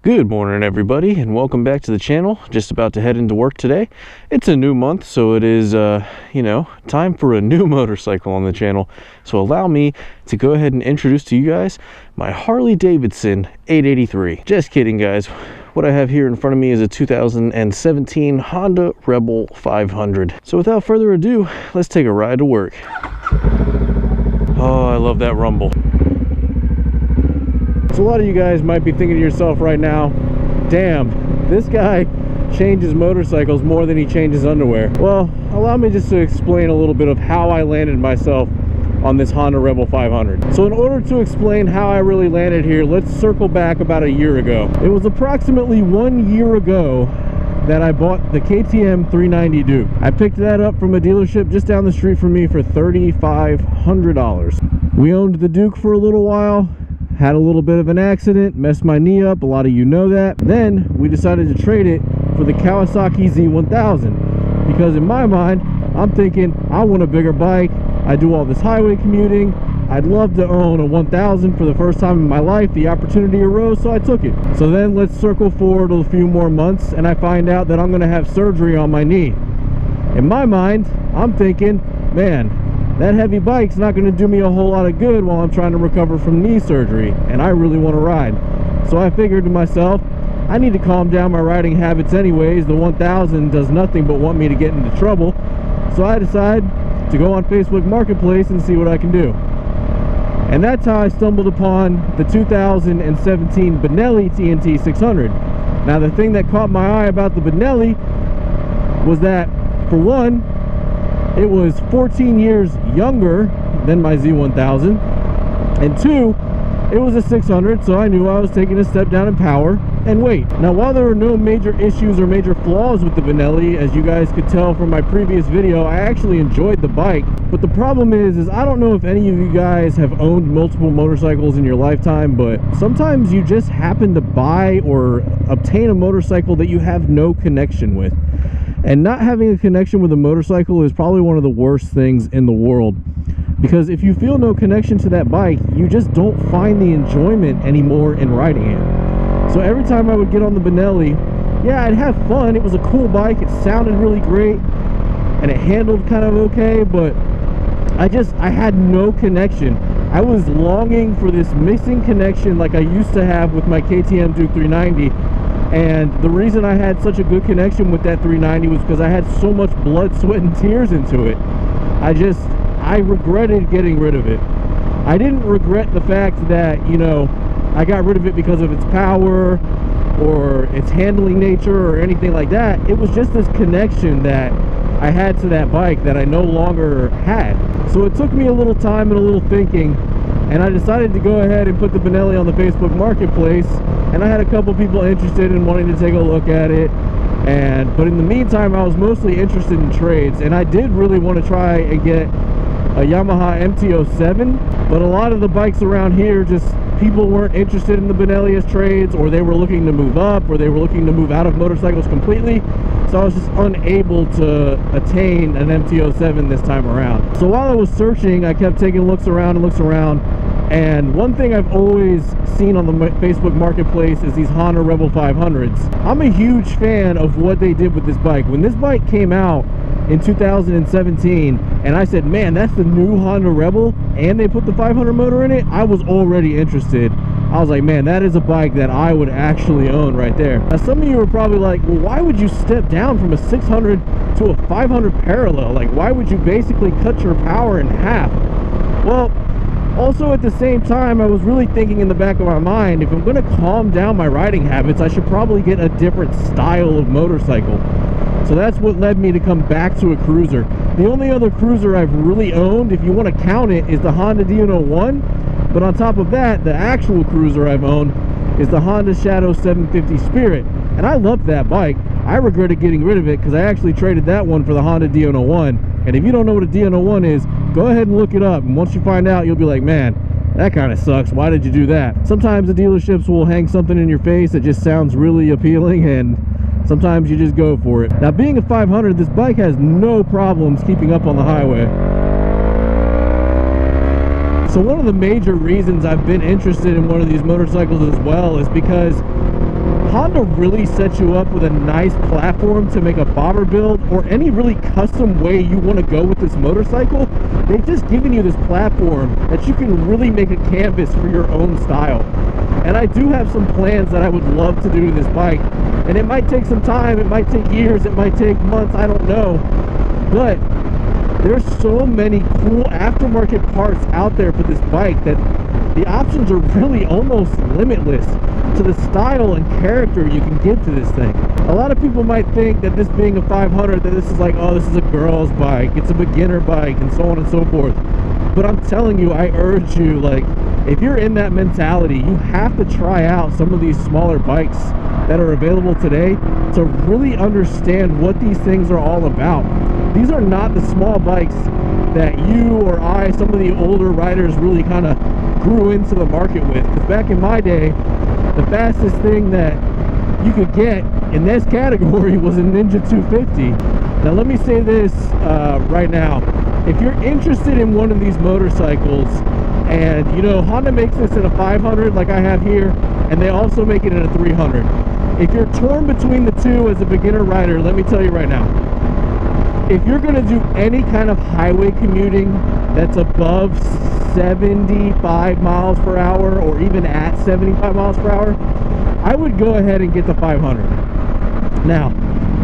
Good morning everybody, and welcome back to the channel. Just about to head into work today. It's a new month, so it is time for a new motorcycle on the channel. So allow me to go ahead and introduce to you guys my Harley Davidson 883. Just kidding guys. What I have here in front of me is a 2017 Honda Rebel 500. So without further ado, let's take a ride to work. Oh, I love that rumble. So a lot of you guys might be thinking to yourself right now, damn, this guy changes motorcycles more than he changes underwear. Well, allow me just to explain a little bit of how I landed myself on this Honda Rebel 500. So in order to explain how I really landed here, let's circle back about a year ago. It was approximately 1 year ago that I bought the KTM 390 Duke. I picked that up from a dealership just down the street from me for $3,500. We owned the Duke for a little while. Had a little bit of an accident, messed my knee up, a lot of you know that. Then we decided to trade it for the Kawasaki Z1000 because in my mind, I'm thinking I want a bigger bike. I do all this highway commuting. I'd love to own a 1000 for the first time in my life. The opportunity arose, so I took it. So then let's circle forward a few more months and I find out that I'm gonna have surgery on my knee. In my mind, I'm thinking, man, that heavy bike's not going to do me a whole lot of good while I'm trying to recover from knee surgery, and I really want to ride. So I figured to myself, I need to calm down my riding habits anyways. The 1000 does nothing but want me to get into trouble. So I decide to go on Facebook Marketplace and see what I can do. And that's how I stumbled upon the 2017 Benelli TNT 600. Now the thing that caught my eye about the Benelli was that, for one, it was 14 years younger than my Z1000, and two, it was a 600, so I knew I was taking a step down in power and weight. Now, while there were no major issues or major flaws with the Benelli, as you guys could tell from my previous video, I actually enjoyed the bike. But the problem is I don't know if any of you guys have owned multiple motorcycles in your lifetime, but sometimes you just happen to buy or obtain a motorcycle that you have no connection with. And not having a connection with a motorcycle is probably one of the worst things in the world, because if you feel no connection to that bike, you just don't find the enjoyment anymore in riding it. So every time I would get on the Benelli, yeah, I'd have fun. It was a cool bike. It sounded really great and it handled kind of okay, but I had no connection. I was longing for this missing connection like I used to have with my KTM Duke 390. And the reason I had such a good connection with that 390 was because I had so much blood, sweat, and tears into it. I regretted getting rid of it. I didn't regret the fact that, you know, I got rid of it because of its power or its handling nature or anything like that. It was just this connection that I had to that bike that I no longer had. So it took me a little time and a little thinking, and I decided to go ahead and put the Benelli on the Facebook Marketplace, and I had a couple people interested in wanting to take a look at it. But in the meantime, I was mostly interested in trades, and I did really want to try and get a Yamaha MT-07, but a lot of the bikes around here, just people weren't interested in the Benelli as trades, or they were looking to move up, or they were looking to move out of motorcycles completely. So I was just unable to attain an MT-07 this time around. So while I was searching, I kept taking looks around, and one thing I've always seen on the Facebook Marketplace is these Honda Rebel 500s. I'm a huge fan of what they did with this bike. When this bike came out in 2017 and I said, man, that's the new Honda Rebel, and they put the 500 motor in it, I was already interested. I was like, man, that is a bike that I would actually own right there. Now some of you are probably like, well, why would you step down from a 600 to a 500 parallel? Like, why would you basically cut your power in half? Well, also at the same time, I was really thinking in the back of my mind, if I'm going to calm down my riding habits, I should probably get a different style of motorcycle. So that's what led me to come back to a cruiser. The only other cruiser I've really owned, if you want to count it, is the Honda DN01. But on top of that, the actual cruiser I've owned is the Honda Shadow 750 Spirit. And I loved that bike. I regretted getting rid of it because I actually traded that one for the Honda DN01. And if you don't know what a DN01 is, go ahead and look it up. And once you find out, you'll be like, man, that kind of sucks. Why did you do that? Sometimes the dealerships will hang something in your face that just sounds really appealing, and sometimes you just go for it. Now, being a 500, this bike has no problems keeping up on the highway. So one of the major reasons I've been interested in one of these motorcycles as well is because Honda really sets you up with a nice platform to make a bobber build or any really custom way you want to go with this motorcycle. They've just given you this platform that you can really make a canvas for your own style. And I do have some plans that I would love to do to this bike, and it might take some time, it might take years, it might take months, I don't know, but there's so many cool aftermarket parts out there for this bike that the options are really almost limitless to the style and character you can give to this thing. A lot of people might think that this being a 500, that this is like, oh, this is a girl's bike, it's a beginner bike, and so on and so forth. But I'm telling you, I urge you, like, if you're in that mentality, you have to try out some of these smaller bikes that are available today to really understand what these things are all about. These are not the small bikes that you or I, some of the older riders, really kind of grew into the market with. Because back in my day, the fastest thing that you could get in this category was a Ninja 250. Now let me say this right now. If you're interested in one of these motorcycles, and you know, Honda makes this in a 500 like I have here, and they also make it in a 300. If you're torn between the two as a beginner rider, let me tell you right now, if you're going to do any kind of highway commuting that's above 75 miles per hour or even at 75 miles per hour, I would go ahead and get the 500. Now,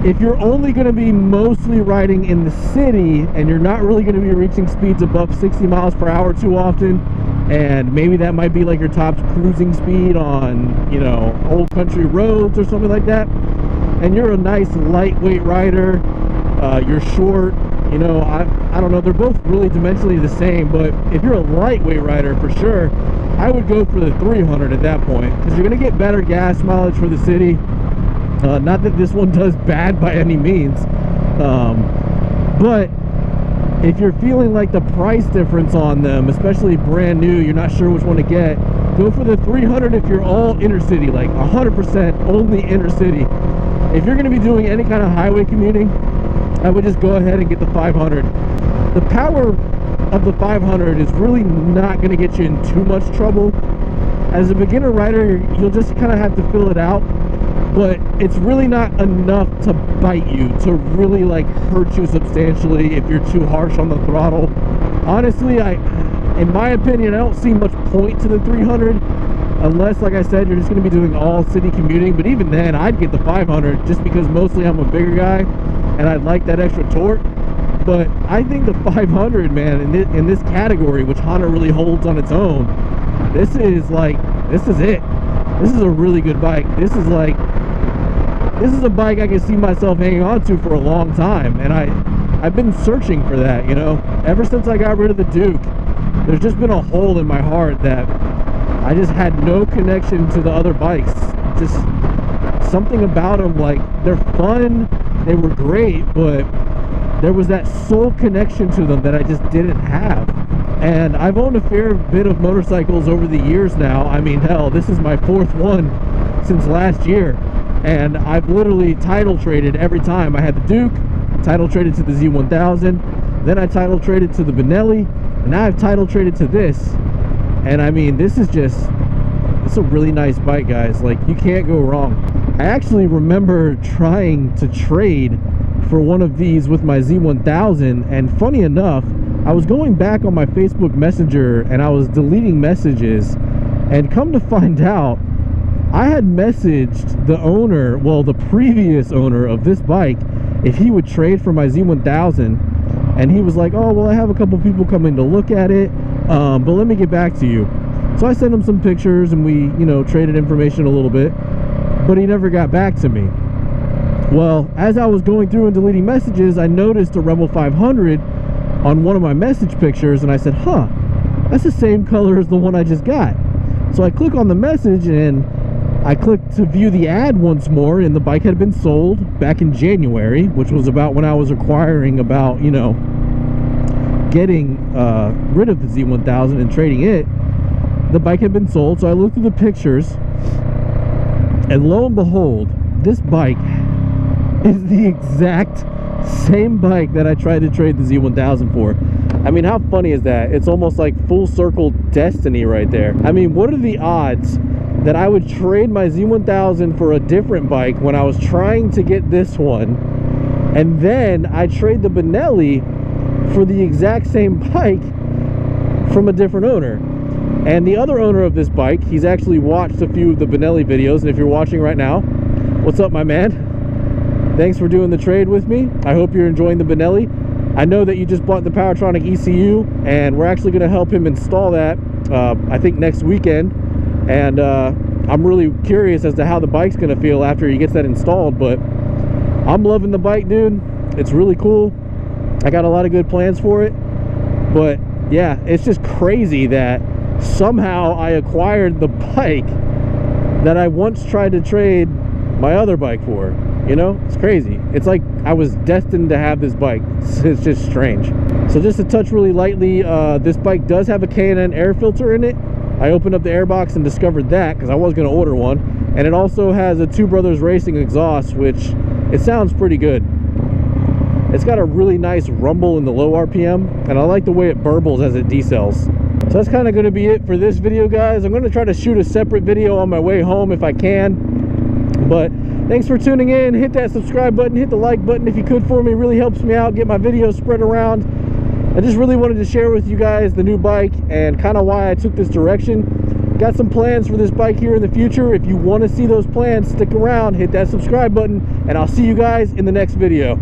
if you're only going to be mostly riding in the city and you're not really going to be reaching speeds above 60 miles per hour too often, and maybe that might be like your top cruising speed on, you know, old country roads or something like that, and you're a nice lightweight rider, you're short, you know, I don't know, they're both really dimensionally the same, but if you're a lightweight rider, for sure, I would go for the 300 at that point, because you're going to get better gas mileage for the city. Not that this one does bad by any means, but if you're feeling like the price difference on them, especially brand new, you're not sure which one to get, go for the 300 if you're all inner city, like 100% only inner city. If you're going to be doing any kind of highway commuting, I would just go ahead and get the 500. The power of the 500 is really not going to get you in too much trouble. As a beginner rider, you'll just kind of have to fill it out, but it's really not enough to bite you, to really like hurt you substantially if you're too harsh on the throttle. Honestly, in my opinion, I don't see much point to the 300 unless, like I said, you're just going to be doing all city commuting. But even then, I'd get the 500 just because mostly I'm a bigger guy and I like that extra torque. But I think the 500, man, in this category, which Honda really holds on its own, this is it. This is a really good bike. This is a bike I can see myself hanging on to for a long time, and I've been searching for that, you know. Ever since I got rid of the Duke, there's just been a hole in my heart that I just had no connection to the other bikes. Just something about them, like, they're fun, they were great, but there was that soul connection to them that I just didn't have. And I've owned a fair bit of motorcycles over the years now. I mean, hell, this is my 4th one since last year. And I've literally title traded every time. I had the Duke, title traded to the Z1000, then I title traded to the Benelli, and now I've title traded to this. And I mean, it's a really nice bike, guys. Like, you can't go wrong. I actually remember trying to trade for one of these with my Z1000, and funny enough, I was going back on my Facebook Messenger and I was deleting messages, and come to find out, I had messaged the owner, well, the previous owner of this bike, if he would trade for my Z1000, and he was like, oh, well, I have a couple people coming to look at it, but let me get back to you. So I sent him some pictures and we, you know, traded information a little bit, but he never got back to me. Well, as I was going through and deleting messages, I noticed a Rebel 500 on one of my message pictures, and I said, huh, that's the same color as the one I just got. So I click on the message and I clicked to view the ad once more, and the bike had been sold back in January, which was about when I was acquiring about, you know, getting rid of the Z1000 and trading it. The bike had been sold, so I looked through the pictures, and lo and behold, this bike is the exact same bike that I tried to trade the Z1000 for. I mean, how funny is that? It's almost like full circle destiny right there. I mean, what are the odds that I would trade my Z1000 for a different bike when I was trying to get this one, and then I trade the Benelli for the exact same bike from a different owner. And the other owner of this bike, he's actually watched a few of the Benelli videos, and if you're watching right now, what's up, my man? Thanks for doing the trade with me. I hope you're enjoying the Benelli. I know that you just bought the Powertronic ECU, and we're actually going to help him install that, I think next weekend. And I'm really curious as to how the bike's going to feel after he gets that installed, but I'm loving the bike, dude. It's really cool. I got a lot of good plans for it, but yeah, it's just crazy that somehow I acquired the bike that I once tried to trade my other bike for. You know, it's crazy. It's like I was destined to have this bike. It's just strange. So just to touch really lightly, this bike does have a K&N air filter in it. I opened up the airbox and discovered that because I was going to order one. And it also has a Two Brothers Racing exhaust, which it sounds pretty good. It's got a really nice rumble in the low RPM, and I like the way it burbles as it decels. So that's kind of going to be it for this video, guys. I'm going to try to shoot a separate video on my way home if I can. But thanks for tuning in. Hit that subscribe button, hit the like button if you could for me. It really helps me out, get my videos spread around. I just really wanted to share with you guys the new bike and kind of why I took this direction. Got some plans for this bike here in the future. If you want to see those plans, stick around, hit that subscribe button, and I'll see you guys in the next video.